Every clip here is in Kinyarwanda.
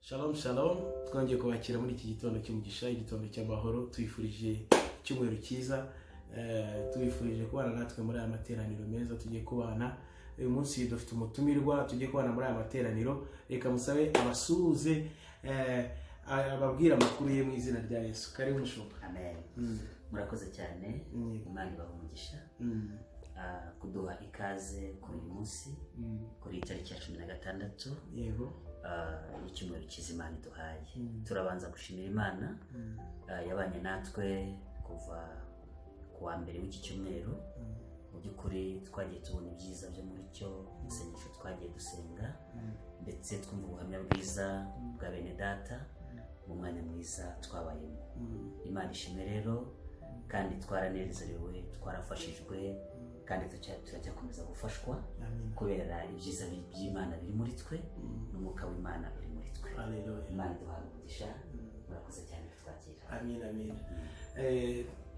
Shalom shalom, twongeye kubakira muri iki gitondo cy'umugisha, igitondo cy'amahoro, tuyifurije icyumweru cyiza, tuyifurije kubana natwe muri aya materaniro meza tugiye kubana. Uyu munsi dufite umutumirwa tugiye kubana muri aya materaniro, reka musabe abasuhuze, ababwira amakuru ye mu izina rya Yesu. Karibu mushoka. Amen. Murakoze cyane, Imana ibahe umugisha kuduha ikaze kuri uyu munsi, kuri itariki ya 16 yego icyumweru cyiza Imana iduhaye. Turabanza gushimira Imana yabanye natwe kuva ku wa mbere w'iki cyumweru. Mu by'ukuri twagiye tubona ibyiza byo muri cyo, isengesho twagiye dusenga, ndetse twumva ubuhamya bwiza bwa bene data mu mwanya mwiza twabayemo. Imana ishimwe rero, kandi twaranezerewe, twarafashijwe, kandi turacyakomeza gufashwa kubera ibyiza by'Imana biri muri twe n'umwuka w'Imana uri muri twe. Imana iduhaye umugisha. Murakoze cyane kutwakira. Amen amen.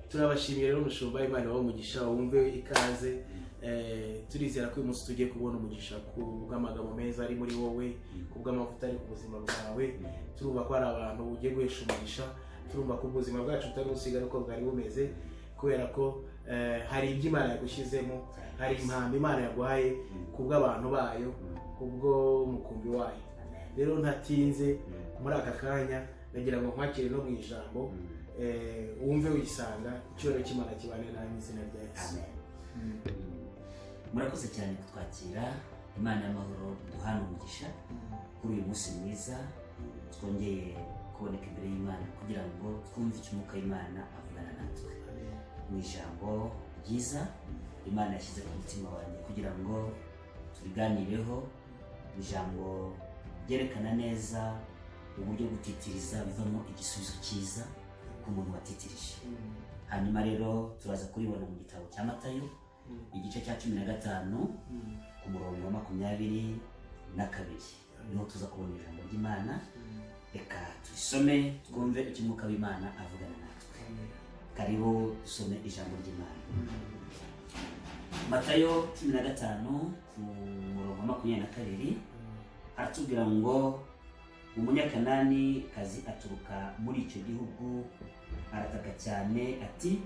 Turabashimiye rero mushumba, Imana ibahe umugisha, wumve ikaze. Turizera ko uyu munsi tugiye kubona umugisha ku bw'amagambo meza ari muri wowe, ku bw'amavuta ari ku buzima bwawe. Turumva ko hari abantu ugiye guhesha umugisha, turumva ko ubuzima bwacu butari busigara uko bwari bumeze, kubera ko hari ibyo Imana yagushyizemo, hari impamvu Imana yaguhaye ku bw'abantu bayo, ku bw'umukumbi wayo. Rero ntatinze muri aka kanya nagira ngo nkwakire no mu ijambo, wumve wisanga, icyubahiro cy'Imana kibane nawe mu izina rya Yesu. Murakoze cyane kutwakira. Imana y'amahoro duhana umugisha kuri uyu munsi mwiza, twongeye kuboneka imbere y'Imana kugira ngo twumve icyo umwuka w'Imana avugana natwe mu ijambo ryiza Imana yashyize ku mutima wanjye kugira ngo turiganireho. Ijambo ryerekana neza uburyo gutitiriza bivamo igisubizo cyiza ku muntu watitirije. Hanyuma rero turaza kuribona mu gitabo cya Matayo igice cya 15 ku murongo wa 22 niho tuza kubona ijambo ry'Imana. Reka turisome twumve icyo umwuka w'Imana avugana natwe. Karibu dusome ijambo ry'Imana. Matayo 15 ku murongo wa 22 haratubwira ngo umunyakanani kazi aturuka muri icyo gihugu arataka cyane ati,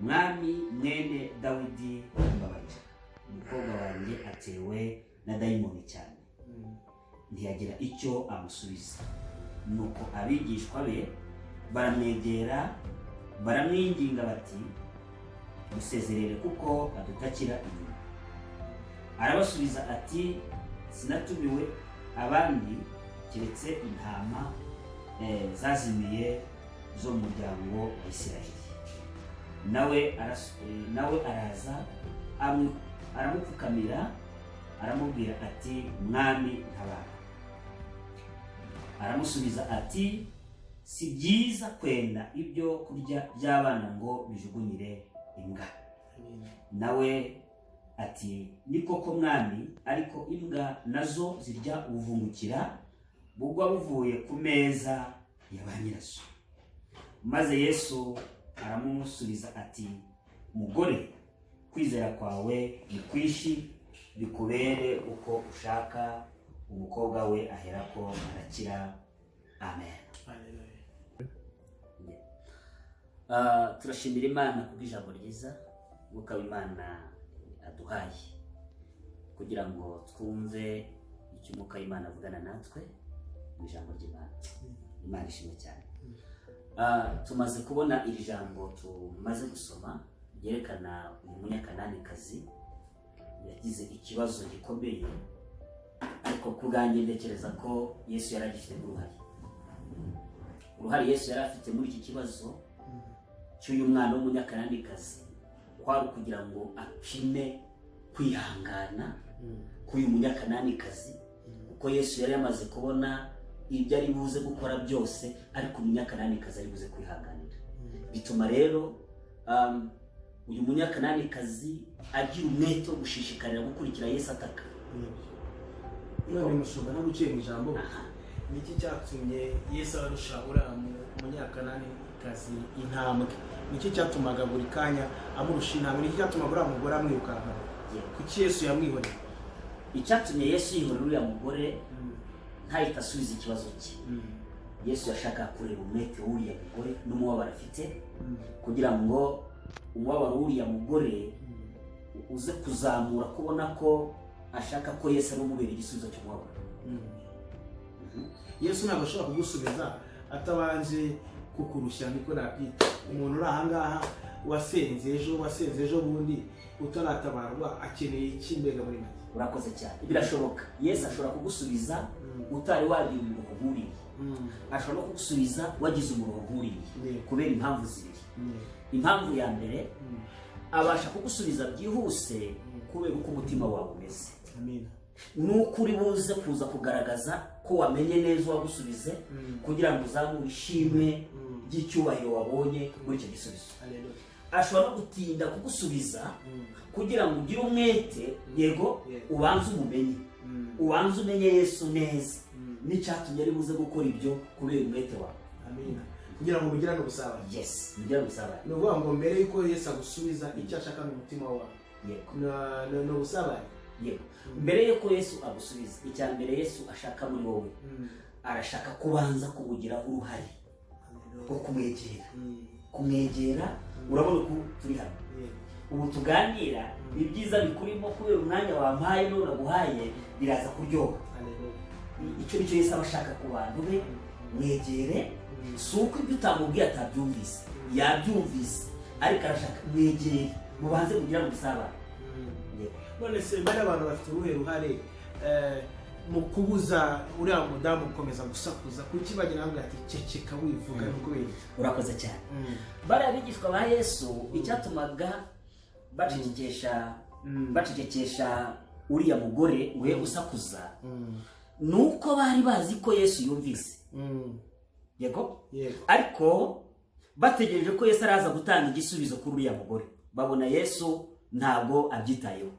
mwami mwene Dawidi mbabarira, umukobwa wanjye atewe na dayimoni cyane. Ntiyagira icyo amusubiza. Nuko abigishwa be baramwegera baramwinginga bati, musezerere kuko adutakira inyuma. Arabasubiza ati, sinatumiwe abandi keretse intama zazimiye zo mu muryango wa Isiraheli. Nawe araza aramupfukamira aramubwira ati, mwami ntabara. Aramusubiza ati, si byiza kwenda ibyo kurya by'abana ngo bijugunyire imbwa. Nawe ati, ni koko mwami, ariko imbwa nazo zirya ubuvungukira bugwa buvuye ku meza ya ba nyirazo. Maze Yesu aramusubiza ati, mugore, kwizera kwawe ni kwinshi, bikubere uko ushaka. Umukobwa we aherako arakira. Amen. Turashimira Imana kubw'ijambo ryiza umwuka w'Imana aduhaye kugira ngo twumve icyo umwuka w'Imana avugana natwe mu ijambo ry'Imana. Imana ishimwe cyane. Tumaze kubona iri jambo tumaze gusoma ryerekana uyu munyakananikazi yagize ikibazo gikomeye, ariko ku bwanjye ntekereza ko Yesu yari agifite uruhare Yesu yari afite muri iki kibazo cy'uyu mwana w'umunyakananikazi, kwari kugira ngo apime kwihangana k'uyu munyakananikazi, kuko Yesu yari yamaze kubona ibyo ari buze gukora byose, ariko umunyakananikazi ari buze kwihanganira. Bituma rero uyu munyakananikazi agira umwete wo gushishikarira gukurikira Yesu ataka. None mushumba no guciye mu ijambo, niki cyatumye Yesu arusha uriya munyakananikazi intambwe? Niki cyatumaga buri kanya amurusha intambwe? Niki cyatumaga uriya mugore amwirukanka? Kuki Yesu yamwihoreye? Icyatumye Yesu yihorera uriya mugore ntahita asubiza ikibazo cye. Yesu yashaka kureba umwete w'uriya mugore n'umubabaro afite, kugira ngo umubabaro w'uriya mugore uze kuzamura kubona ko ashaka ko Yesu ari umubera igisubizo cy'umubabaro. Yesu ntabwo ashobora kugusubiza atabanje kukurushya, niko nabyita. Umuntu uri ahangaha wasenze ejo bundi utaratabarwa akeneye iki mbega muri make? Urakoze cyane. Birashoboka Yesu ashobora kugusubiza utari wagira umuruho nk'uriya. Ashobora no kugusubiza wagize umuruho nk'uriya kubera impamvu zibiri. Impamvu ya mbere, abasha kugusubiza byihuse kubera uko umutima wawe umeze. Amen. Nuko uri buze kuza kugaragaza ko wamenye neza wagusubize, kugira ngo uzamure ishimwe ry'icyubahiro wabonye muri icyo gisubizo. Ashobora no gutinda kugusubiza kugira ngo ugire umwete, yego, ubanze umumenye. Ubanze umenye Yesu neza n'icyatumye ari buze gukora ibyo kubera umwete wawe. Amen. Kugira ngo mugirane ubusabane. Yes, mugirane ubusabane. Ni ukuvuga ngo mbere yuko Yesu agusubiza icyo ashaka mu mutima wawe, yego, no ubusabane. Yego. Mbere yuko Yesu agusubiza, icya mbere Yesu ashaka muri wowe, arashaka kubanza kubugira uruhare rwo kumwegera. Urabona ko turi hano ubu tuganira, ibyiza bikurimo kubera umwanya wampaye none naguhaye biraza kuryoha. Icyo nicyo Yesu abashaka ku bantu be, mwegere. Si uko ibyo utamubwiye atabyumvise, yabyumvise, ariko arashaka mwegere, mubanze kugira ngo ubusabane. None se bari abantu bafite uruhe ruhare mu kubuza uriya mudamu gukomeza gusakuza? Kuki bagira ngo ati ceceka wivuga n'ukubera? Urakoze cyane. Bari abigishwa ba Yesu, icyatumaga bacecekesha uriya mugore we usakuza, nuko bari bazi ko Yesu yumvise. Yego? Ariko bategereje ko Yesu araza gutanga igisubizo kuri uriya mugore, babona Yesu ntabwo abyitayeho.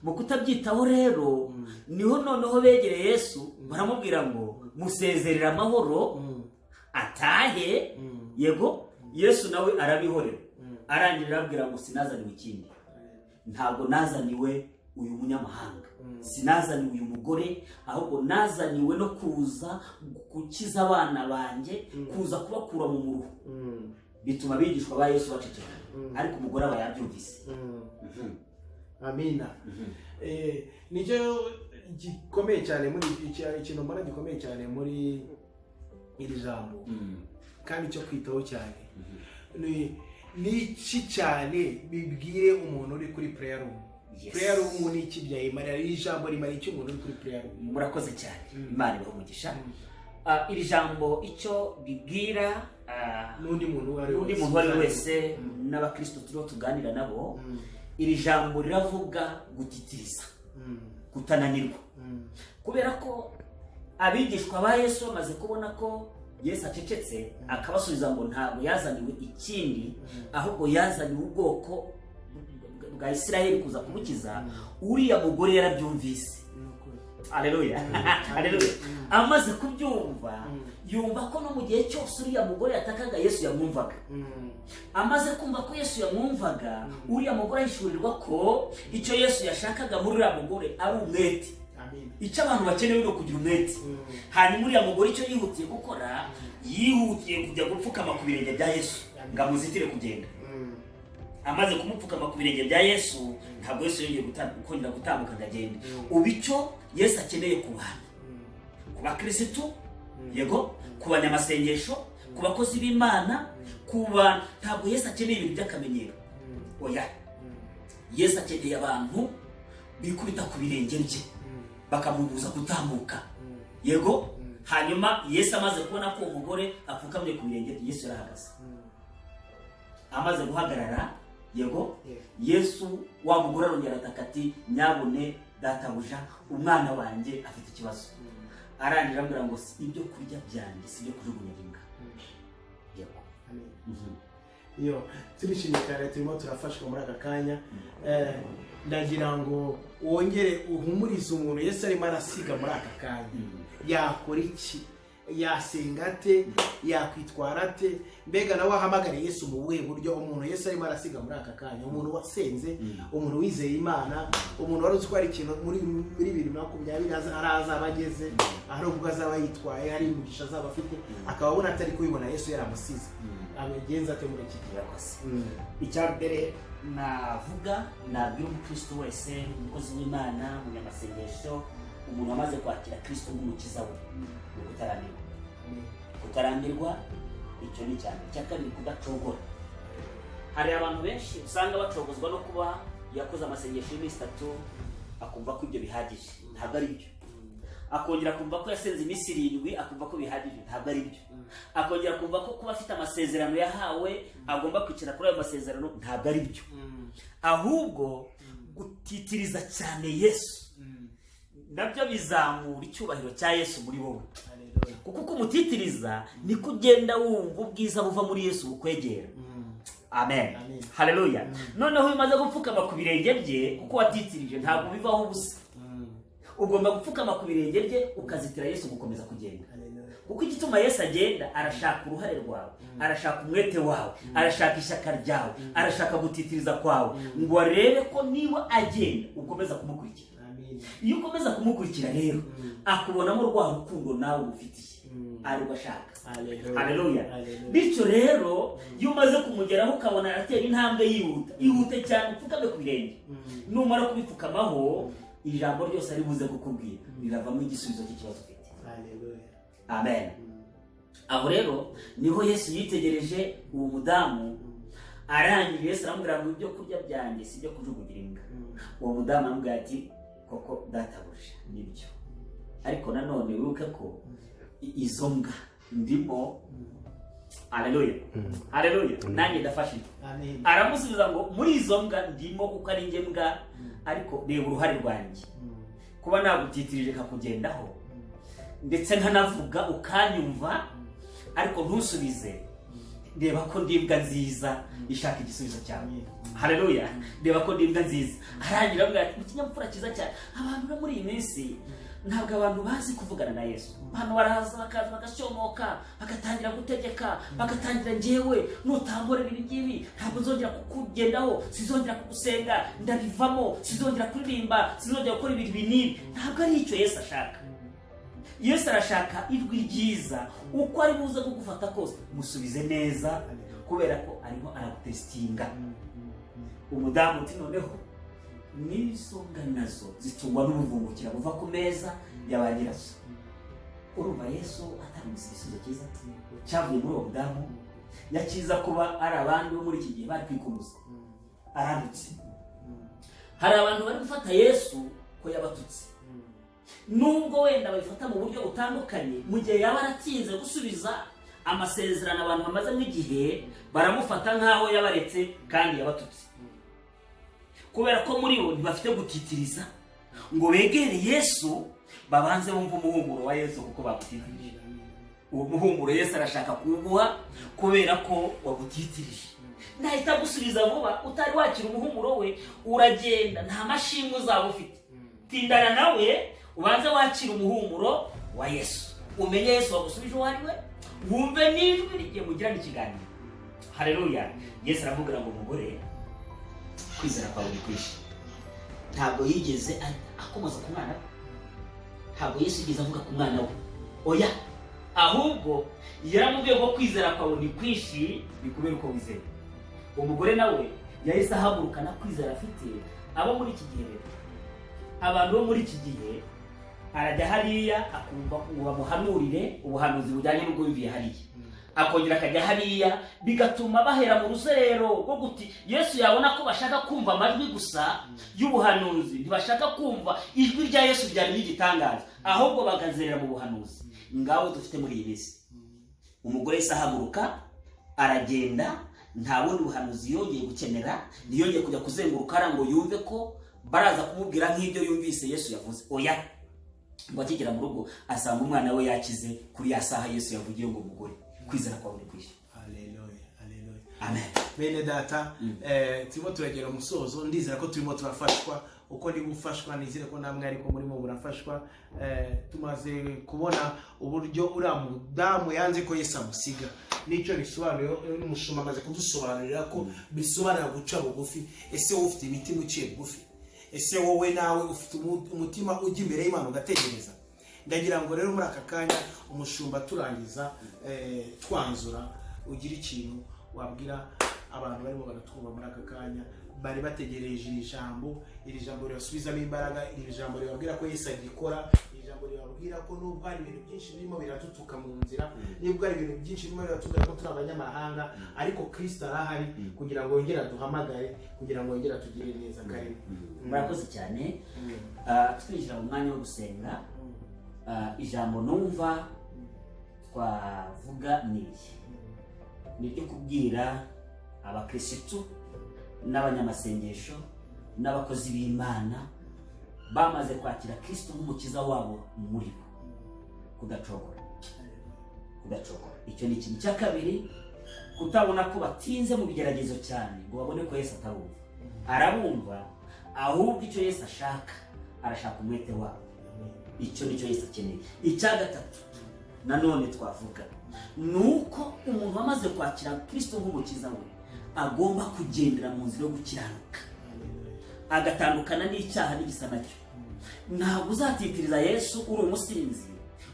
Mu kutabyitaho rero, niho noneho begereye Yesu, baramubwira ngo musezerere amahoro atahe. Yego, Yesu nawe arabihorera, arangirira abwira ngo sinazaniwe ikindi. Ntabwo nazaniwe uyu munyamahanga, sinazaniwe uyu mugore, ahubwo nazaniwe no kuza gukiza abana banjye, kuza kubakura mu muruho. Bituma abigishwa ba Yesu baceceka, ariko umugore aba yabyumvise. Amina. Nicyo gikomeye cyane muri ikintu mbona gikomeye cyane muri iri jambo, kandi cyo kwitaho cyane. Ni iki cyane bibwire umuntu uri kuri prayer room? Prayer room ni iki byayimara? Iri jambo rimara iki umuntu uri kuri prayer room? Murakoze cyane. Imana ibahe umugisha. Iri jambo icyo bibwira n'undi muntu wari wese n'abakristo turiho tuganira nabo, iri jambo riravuga gutitiriza, kutananirwa. Kubera ko abigishwa ba Yesu bamaze kubona ko Yesu acecetse, akabasubiza ngo ntabwo yazaniwe ikindi, ahubwo yazaniwe ubwoko bwa Isiraheli kuza kumukiza, uriya mugore yarabyumvise. Haleluya. Haleluya. Amaze kubyumva, yumva ko no mu gihe cyose uriya mugore yatakaga Yesu yamwumvaga. Amaze kumva ko Yesu yamwumvaga, uriya mugore ahishurirwa ko icyo Yesu yashakaga muri uriya mugore ari umwete. Icyo abantu bakeneye no kugira umwete. Hanyuma uriya mugore icyo yihutiye gukora, yihutiye kujya gupfukama ku birenge bya Yesu ngo amuzitire kugenda. Amaze kumupfukama ku birenge bya Yesu, ntabwo Yesu yongeye kongera gutambuka agenda. Ubu icyo Yesu akeneye ku bantu, ku bakristo, yego, ku banyamasengesho, ku bakozi b'Imana, ntabwo Yesu akeneye ibintu by'akamenyero. Oya, Yesu akeneye abantu bikubita ku birenge bye, bakamubuza gutambuka. Yego, hanyuma Yesu amaze kubona ko umugore apfukamye ku birenge bye, Yesu yarahagaze. Amaze guhagarara, yego, Yesu wa mugore arongera ataka ati nyabune databuja, umwana wanjye afite ikibazo. Arangirira ambwira ngo si ibyo kurya byanjye, si ibyo kujugunya imbwa. Yego. Yo, turishimye cyane, turimo turafashwa muri aka kanya. Ndagira ngo wongere uhumurize umuntu Yesu arimo arasiga muri aka kanya. Yakora iki yasenga ate, yakwitwara ate, mbega nawe ahamagariye Yesu mu buhe buryo umuntu Yesu arimo arasiga muri aka kanya, umuntu wasenze, umuntu wizeye Imana, umuntu wari uzi ko hari ikintu muri 2020 araza bageze aho ubwo azaba yitwaye, hari umugisha azaba afite, akaba abona atari kubibona Yesu yaramusize, abigenza ate muri iki gihe? Icyambere navuga nabwira umukristo wese, umukozi w'Imana, umunyamasengesho, umuntu wamaze kwakira Kristo nk'umukiza we, kutarambirwa icyo ni cyane. Icya kabiri kudacogora. Hari abantu benshi usanga bacogozwa no kuba yakoze amasengesho y'iminsi 3 akumva ko ibyo bihagije, ntabwo ari byo. Akongera kumva ko yasenze iminsi 7 akumva ko bihagije, ntabwo ari byo. Akongera kumva ko kuba afite amasezerano yahawe agomba kwicara kuri ayo masezerano, ntabwo ari byo. Ahubwo gutitiriza cyane Yesu nabyo bizamura icyubahiro cya Yesu muri wowe. Kuko kumutitiriza ni kugenda wumva ubwiza buva muri Yesu bukwegera. Amen. Haleluya. Noneho umaze gupfukama ku birenge bye, kuko watitirije ntabwo bivaho ubusa. Ugomba gupfukama ku birenge bye ukazitira Yesu gukomeza kugenda. Kuko igituma Yesu agenda, arashaka uruhare rwawe, arashaka umwete wawe, arashaka ishyaka ryawe, arashaka gutitiriza kwawe, ngo arebe ko niba agenda ukomeza kumukurikira. Iyo ukomeza kumukurikira rero akubonamo rwa rukundo nawe ufitiye, ari bashaka. Haleluya. Bityo rero iyo umaze kumugeraho ukabona aratera intambwe yihute cyane, upfukame ku birenge. Numara kubipfukamaho, ijambo ryose ari buze kukubwira riravamo igisubizo cy'ikibazo ufite. Amen. Aho rero niho Yesu yitegereje uwo mudamu, arangije Yesu aramubwira ngo ibyo kurya byanjye si byo kujugugira imbwa. Uwo mudamu amubwira ati koko databuja nibyo, ariko nanone wibuke ko izo mbwa ndimo. Haleluya. Haleluya. Nanjye ndafashije. Aramusubiza ngo muri izo mbwa ndimo kuko ari nge mbwa, ariko reba uruhare rwanjye kuba nagutitirije kakugendaho, ndetse nkanavuga ukanyumva ariko ntusubize. Reba ko ndimbwa nziza ishaka igisubizo cyawe. Haleluya. Reba ko ndimbwa nziza. Arangira avuga ati ikinyamfura cyiza cyane. Abantu muri iyi minsi ntabwo abantu bazi kuvugana na Yesu. Abantu baraza bakaza bagashomoka, bagatangira gutegeka, bagatangira ngewe nutambore ibi ngibi ntabwo nzongera kukugendaho, sizongera kugusenga, ndabivamo, sizongera kuririmba, sizongera gukora ibintu binini. Ntabwo ari icyo Yesu ashaka. Yesu arashaka ijwi ryiza, uko ari buze kugufata kose musubize neza, kubera ko arimo aragutestinga. Umudamu uti noneho n'isonga nazo zitungwa n'ubuvungukira buva ku meza y'abanyirazo. Urumva Yesu atamuzi igisubizo cyiza cyavuye muri uwo mudamu, yakiza kuba ari abandi bo muri iki gihe bari kwikuruza, arandutse. Hari abantu bari gufata Yesu ko yabatutse, nubwo wenda babifata mu buryo butandukanye. Mu gihe yaba aratinze gusubiza amasezerano abantu bamaze mu gihe, baramufata nk'aho yabaretse kandi yabatutse, kubera ko muri bo ntibafite gutitiriza ngo begere Yesu babanze bumva umuhumuro wa Yesu, kuko bagutitirije. Uwo muhumuro Yesu arashaka kuguha kubera ko wagutitirije. Nahita gusubiza vuba, utari wakira umuhumuro we, uragenda nta mashimwe uzaba ufite. Tindana nawe ubanze wakira umuhumuro wa Yesu, umenye Yesu wagusubije uwo ari we, wumve n'ijwi rigiye mugirana ikiganiro. Haleluya. Yesu aravuga ngo umugore, kwizera kwawe ni kwishi. Ntabwo yigeze akomoza ku mwana we, ntabwo Yesu yigeze avuga ku mwana we, oya, ahubwo yaramubwiye ngo kwizera kwawe ni kwishi, bikubera uko wizeye. Umugore nawe yahise ahagurukana kwizera afite. Abo muri iki gihe, abantu bo muri iki gihe, arajya hariya akumva ngo bamuhanurire ubuhanuzi bujyanye n'ubwo yumviye hariya, akongera akajya hariya, bigatuma bahera mu ruzerero rwo guti Yesu yabona ko bashaka kumva amajwi gusa y'ubuhanuzi, ntibashaka kumva ijwi rya Yesu ryari n'igitangaza, ahubwo bagazerera mu buhanuzi. Ngaho dufite muri iyi minsi, umugore yahise ahaguruka aragenda, nta bundi buhanuzi yongeye gukenera, ntiyongeye kujya kuzenguruka ngo yumve ko baraza kumubwira nk'ibyo yumvise Yesu yavuze. Oya, ngo akigera mu rugo asanga umwana we yakize kuri ya saha Yesu yavugiye ngo umugore, kwizera kwawe ni kwishi. Haleluya. Haleluya. Amen. Bene data, turimo turagera umusozo, ndizera ko turimo turafashwa uko ndi gufashwa, nizere ko namwe ariko murimo murafashwa. Tumaze kubona uburyo uriya mudamu yanze ko Yesu amusiga, nicyo bisobanuye. N'umushumba amaze kudusobanurira ko bisobanura guca bugufi. Ese wowe ufite imitima uciye bugufi? Ese wowe nawe ufite umutima ujya imbere y'Imana ugategereza? Ndagira ngo rero muri aka kanya umushumba turangiza twanzura, ugira ikintu wabwira abantu barimo baratwumva muri aka kanya, bari bategereje iri jambo ribasubizamo imbaraga, iri jambo ribabwira ko Yesu agikora, iri jambo ribabwira ko nubwo hari ibintu byinshi birimo biratutuka mu nzira, nubwo hari ibintu byinshi birimo biratubwira ko turi abanyamahanga, ariko Kristo arahari kugira ngo yongere aduhamagare, kugira ngo yongere atugire neza. Karibu. Murakoze cyane. Twinjira mu mwanya wo gusenga. Ijambo numva twavuga ni ryo kubwira abakristo n'abanyamasengesho n'abakozi b'Imana bamaze kwakira Kristo nk'umukiza wabo muri bo, kudacogora. Icyo ni ikintu cya kabiri. Kutabona ko batinze mu bigeragezo cyane ngo babone ko Yesu atabumva. Arabumva, ahubwo icyo Yesu arashaka umwete wabo. Icyo nicyo Yesu akeneye. Icya gatatu nanone twavuga nuko umuntu wamaze kwakira Kristo nk'umukiza we agomba kugendera mu nzira yo gukiranuka, agatandukana n'icyaha n'igisa nacyo. Ntabwo uzatitiriza Yesu uri umusinzi,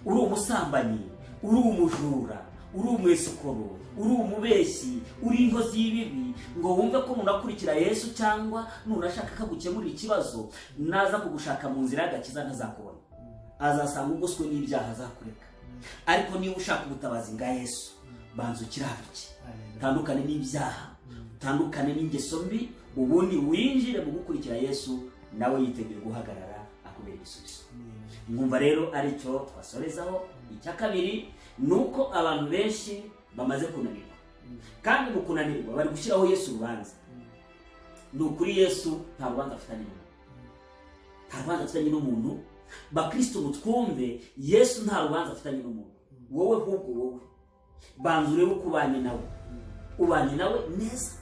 uri umusambanyi, uri umujura, uri umwesukoro, uri umubeshyi, uri inkozi y'ibibi, ngo wumve ko umuntu akurikira Yesu cyangwa nurashaka kagukemurira ikibazo, naza kugushaka mu nzira y'agakiza ntazakubona, azasanga ugoswe n'ibyaha azakureka. Ariko niba ushaka ubutabazi bwa Yesu, banza ukiranuke, tandukane n'ibyaha, tandukane n'ingeso mbi, ubundi winjire mu gukurikira Yesu, nawe yiteguye guhagarara akubera igisubizo. Mwumva rero aricyo twasorezaho. Icya kabiri nuko abantu benshi bamaze kunanirwa, kandi mu kunanirwa bari gushyiraho Yesu urubanza. Ni ukuri Yesu nta rubanza afitanye n'umuntu. Bakristo mutwumve, Yesu nta rubanza afitanye n'umuntu. Wowe ahubwo wowe banza urebe uko ubanye nawe neza,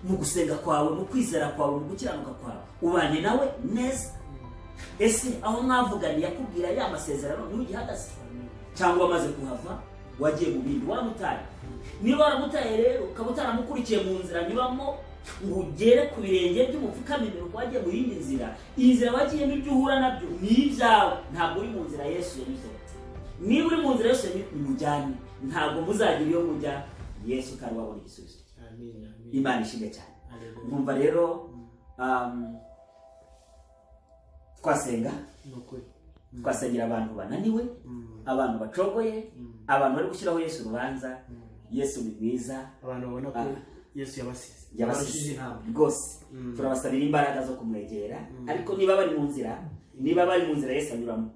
mu gusenga kwawe, mu kwizera kwawe, mu gukiranuka kwawe, ubanye nawe neza. Ese aho mwavuganiye yakubwira ya masezerano niwe ugihagaze, cyangwa amaze kuhava wagiye mu bindi waramutaye? Niba waramutaye rero ukaba utaramukurikiye mu nzira nyuramo ngo ugere ku birenge by'umupfukamiro wagiye mu yindi nzira, iyi nzira wagiyemo ibyo uhura nabyo ni ibyawe, ntabwo uri mu nzira Yesu yanyuze. Niba uri mu nzira Yesu nimujyane, ntabwo muzagira iyo mujya Yesu kandi wabona igisubizo. Imana ishimwe cyane. Mwumva rero twasenga, twasengera abantu bananiwe, abantu bacogoye, abantu bari gushyiraho Yesu urubanza. Yesu ni mwiza, abantu babona ko Yesu yabasize rwose. Turabasabira imbaraga zo kumwegera, ariko niba bari mu nzira Yesu anyuramo,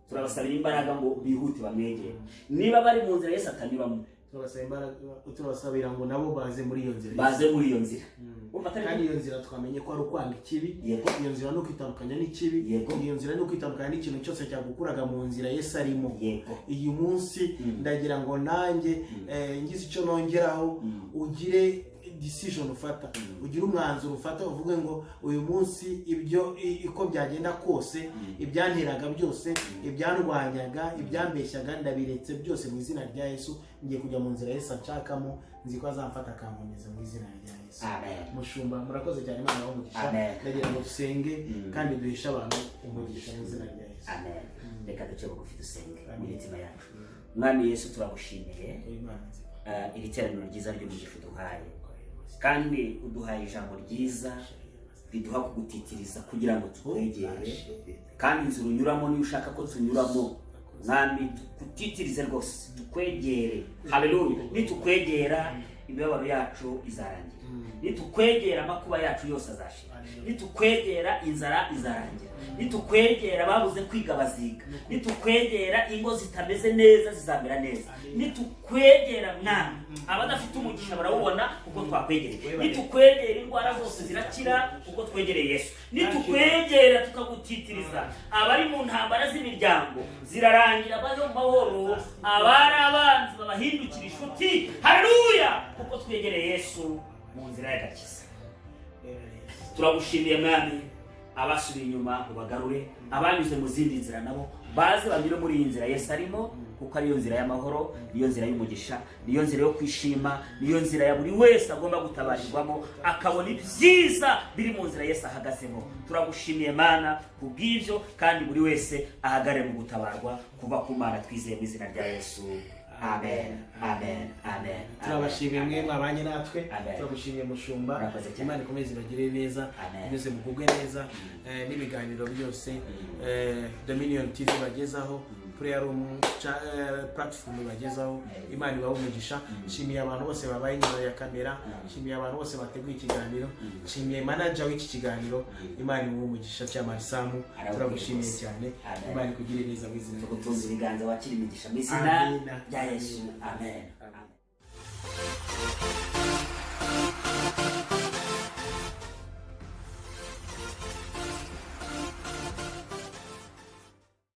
turabasabira imbaraga ngo bihute bamwegere. Niba bari mu nzira Yesu atanyuramo, turabasabira ngo nabo baze muri iyo nzira. Kandi iyo nzira twamenye ko ari ukwanga ikibi, iyo nzira no kwitandukanya n'ikibi, iyo nzira no kwitandukanya n'ikintu cyose cyagukuraga mu nzira Yesu arimo. Uyu munsi ndagira ngo nanjye ngize icyo nongeraho, ugire decision ufata, ugira umwanzuro ufata, uvuge ngo uyu munsi ibyo iko byagenda kose, ibyanteraga byose, ibyandwanyaga, ibyambeshyaga, ndabiretse byose mu izina rya Yesu. Ngiye kujya mu nzira Yesu anshakamo, nzi ko azamfata akankomeza mu izina rya Yesu. Mushumba murakoze cyane, Imana y'umugisha. Ndagira ngo dusenge kandi duhishe abantu umugisha mu izina rya Yesu. Amen. Reka duce bugufi dusenge mu mitima yacu. Mwami Yesu turagushimiye iri teraniro ryiza ry'umugisha uduhaye, kandi uduhaye ijambo ryiza riduha kugutitiriza kugira ngo tukwegere, kandi inzira unyuramo niyo ushaka ko tunyuramo. Mwami tutitirize rwose, tukwegere. Haleluya. Nitukwegera imibabaro yacu izarangira, nitukwegera amakuba yacu yose azashira, nitukwegera inzara izarangira, nitukwegera babuze kwiga baziga, nitukwegera ingo zitameze neza zizamera neza, nitukwegera Mwami abadafite umugisha barawubona kuko twakwegereye, nitukwegera indwara zose zirakira kuko twegereye Yesu, nitukwegera tukagutitiriza abari mu ntambara z'imiryango zirarangira bayo mahoro, abari abanzi babahindukira inshuti. Haleluya. Kuko twegereye Yesu mu nzira y'agakiza. turagushimiye mwami, abasubiye inyuma ubagarure, abanyuze mu zindi nzira nabo baze banyure muri iyi nzira Yesu arimo, kuko ariyo nzira y'amahoro, niyo nzira y'umugisha, niyo nzira yo kwishima, niyo nzira ya buri wese agomba gutabarirwamo akabona ibyiza biri mu nzira Yesu ahagazemo. Turagushimiye Mana kubw'ibyo, kandi buri wese ahagare mu gutabarwa kuva ku Mana, twizeye mu izina rya Yesu. Amen, amen, amen. Turabashimiye mwe mwabanye natwe, turagushimiye mushumba, Imana ikomeze ibagire neza, ikomeze mugubwe neza, n'ibiganiro byose Dominion TV bagezaho, Prayer Room platform bagezaho, Imana ibahe umugisha. Nshimiye abantu bose babaye inyuma ya kamera, nshimiye abantu bose bateguye ikiganiro, nshimiye manager w'iki kiganiro, Imana ibahe umugisha cy'Amari Samu. Turagushimiye cyane, Imana ikugire neza mu izina ryo gutunza ibiganza, wakira imigisha mu izina rya Yesu. Amen.